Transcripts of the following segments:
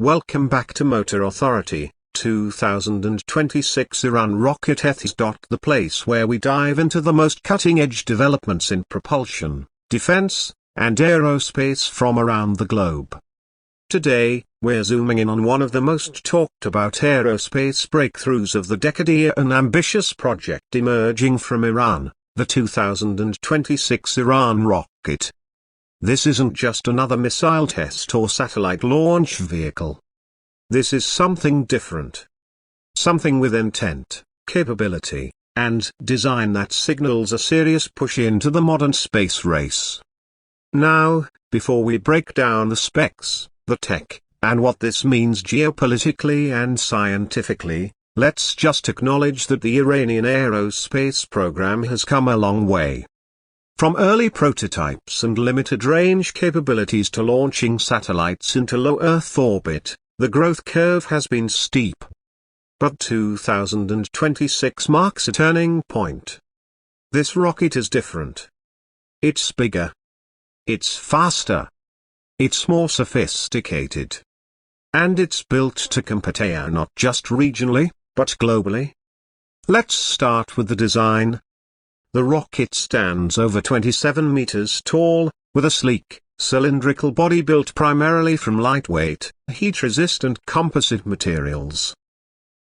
Welcome back to Motor Authority, 2026 Iran Rocket Ethis. The place where we dive into the most cutting-edge developments in propulsion, defense, and aerospace from around the globe. Today, we're zooming in on one of the most talked about aerospace breakthroughs of the decade, an ambitious project emerging from Iran, the 2026 Iran rocket. This isn't just another missile test or satellite launch vehicle. This is something different. Something with intent, capability, and design that signals a serious push into the modern space race. Now, before we break down the specs, the tech, and what this means geopolitically and scientifically, let's just acknowledge that the Iranian aerospace program has come a long way. From early prototypes and limited-range capabilities to launching satellites into low Earth orbit, the growth curve has been steep. But 2026 marks a turning point. This rocket is different. It's bigger. It's faster. It's more sophisticated. And it's built to compete not just regionally, but globally. Let's start with the design. The rocket stands over 27 meters tall, with a sleek, cylindrical body built primarily from lightweight, heat-resistant composite materials.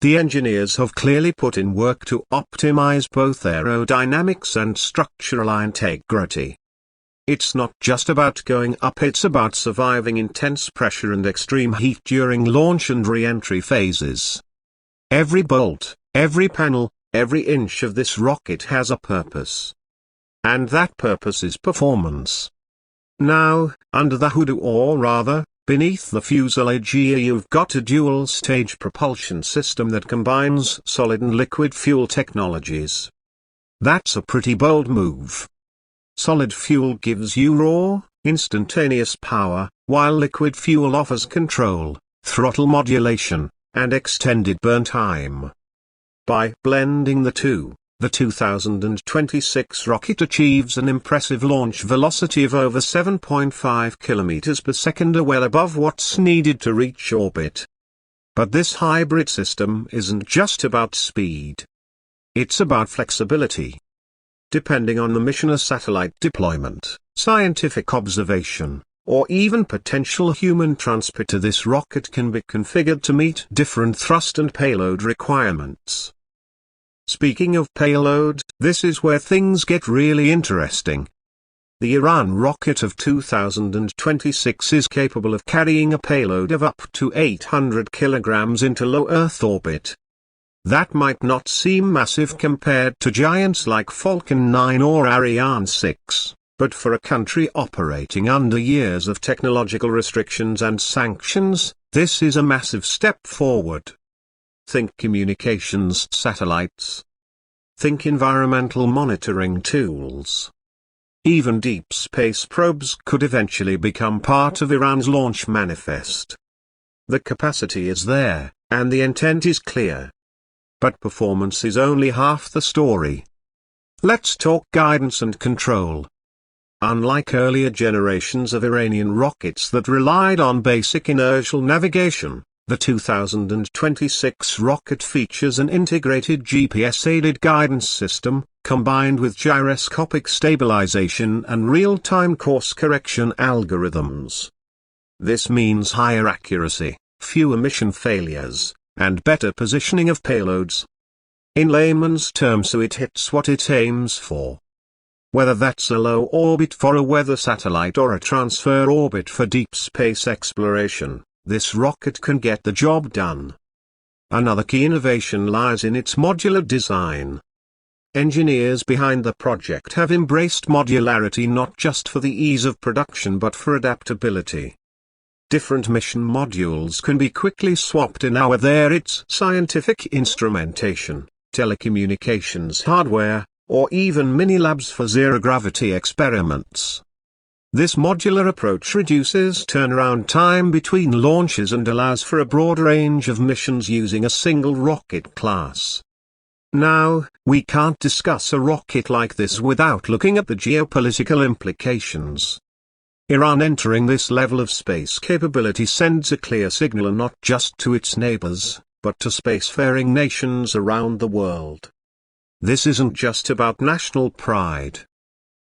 The engineers have clearly put in work to optimize both aerodynamics and structural integrity. It's not just about going up, it's about surviving intense pressure and extreme heat during launch and re-entry phases. Every bolt, every panel, every inch of this rocket has a purpose. And that purpose is performance. Now, under the hood, or rather, beneath the fuselage, you've got a dual-stage propulsion system that combines solid and liquid fuel technologies. That's a pretty bold move. Solid fuel gives you raw, instantaneous power, while liquid fuel offers control, throttle modulation, and extended burn time. By blending the two, the 2026 rocket achieves an impressive launch velocity of over 7.5 kilometers per second, well above what's needed to reach orbit. But this hybrid system isn't just about speed. It's about flexibility. Depending on the mission, a satellite deployment, scientific observation, or even potential human transport, this rocket can be configured to meet different thrust and payload requirements. Speaking of payload, this is where things get really interesting. The Iran rocket of 2026 is capable of carrying a payload of up to 800 kilograms into low Earth orbit. That might not seem massive compared to giants like Falcon 9 or Ariane 6, but for a country operating under years of technological restrictions and sanctions, this is a massive step forward. Think communications satellites. Think environmental monitoring tools. Even deep space probes could eventually become part of Iran's launch manifest. The capacity is there, and the intent is clear. But performance is only half the story. Let's talk guidance and control. Unlike earlier generations of Iranian rockets that relied on basic inertial navigation, the 2026 rocket features an integrated GPS-aided guidance system, combined with gyroscopic stabilization and real-time course correction algorithms. This means higher accuracy, fewer mission failures, and better positioning of payloads. In layman's terms, so it hits what it aims for. Whether that's a low orbit for a weather satellite or a transfer orbit for deep space exploration, this rocket can get the job done. Another key innovation lies in its modular design. Engineers behind the project have embraced modularity not just for the ease of production but for adaptability. Different mission modules can be quickly swapped in, whether it's scientific instrumentation, telecommunications hardware, or even mini-labs for zero-gravity experiments. This modular approach reduces turnaround time between launches and allows for a broad range of missions using a single rocket class. Now, we can't discuss a rocket like this without looking at the geopolitical implications. Iran entering this level of space capability sends a clear signal not just to its neighbors, but to spacefaring nations around the world. This isn't just about national pride.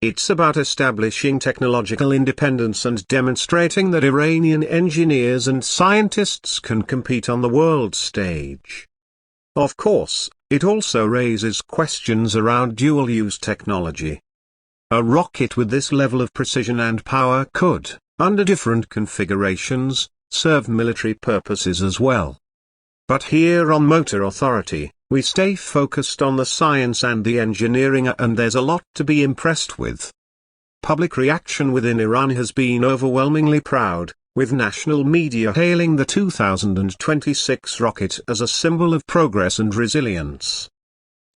It's about establishing technological independence and demonstrating that Iranian engineers and scientists can compete on the world stage. Of course, it also raises questions around dual-use technology. A rocket with this level of precision and power could, under different configurations, serve military purposes as well. But here on Motor Authority, we stay focused on the science and the engineering, and there's a lot to be impressed with. Public reaction within Iran has been overwhelmingly proud, with national media hailing the 2026 rocket as a symbol of progress and resilience.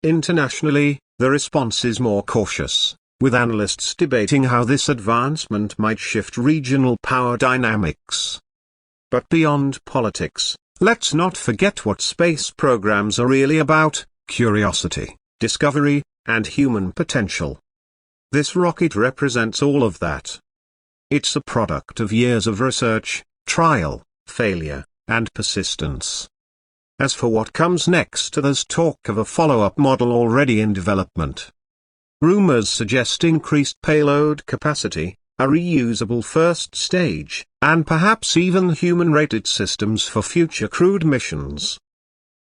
Internationally, the response is more cautious, with analysts debating how this advancement might shift regional power dynamics. But beyond politics, let's not forget what space programs are really about: curiosity, discovery, and human potential. This rocket represents all of that. It's a product of years of research, trial, failure, and persistence. As for what comes next, there's talk of a follow-up model already in development. Rumors suggest increased payload capacity, a reusable first stage, and perhaps even human-rated systems for future crewed missions.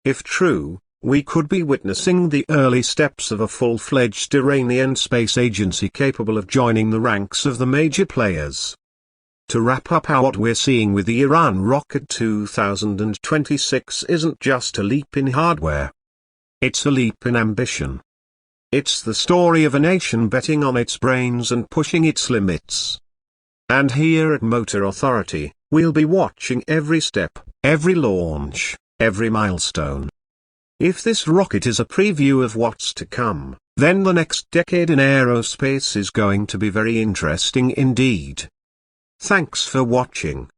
If true, we could be witnessing the early steps of a full-fledged Iranian space agency capable of joining the ranks of the major players. To wrap up, what we're seeing with the Iran Rocket 2026 isn't just a leap in hardware. It's a leap in ambition. It's the story of a nation betting on its brains and pushing its limits. And here at Motor Authority, we'll be watching every step, every launch, every milestone. If this rocket is a preview of what's to come, then the next decade in aerospace is going to be very interesting indeed. Thanks for watching.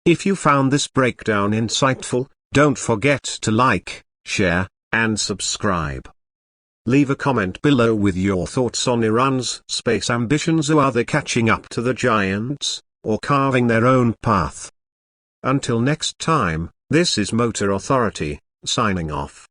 If you found this breakdown insightful, don't forget to like, share, and subscribe. Leave a comment below with your thoughts on Iran's space ambitions. Are they catching up to the giants, or carving their own path? Until next time, this is Motor Authority, signing off.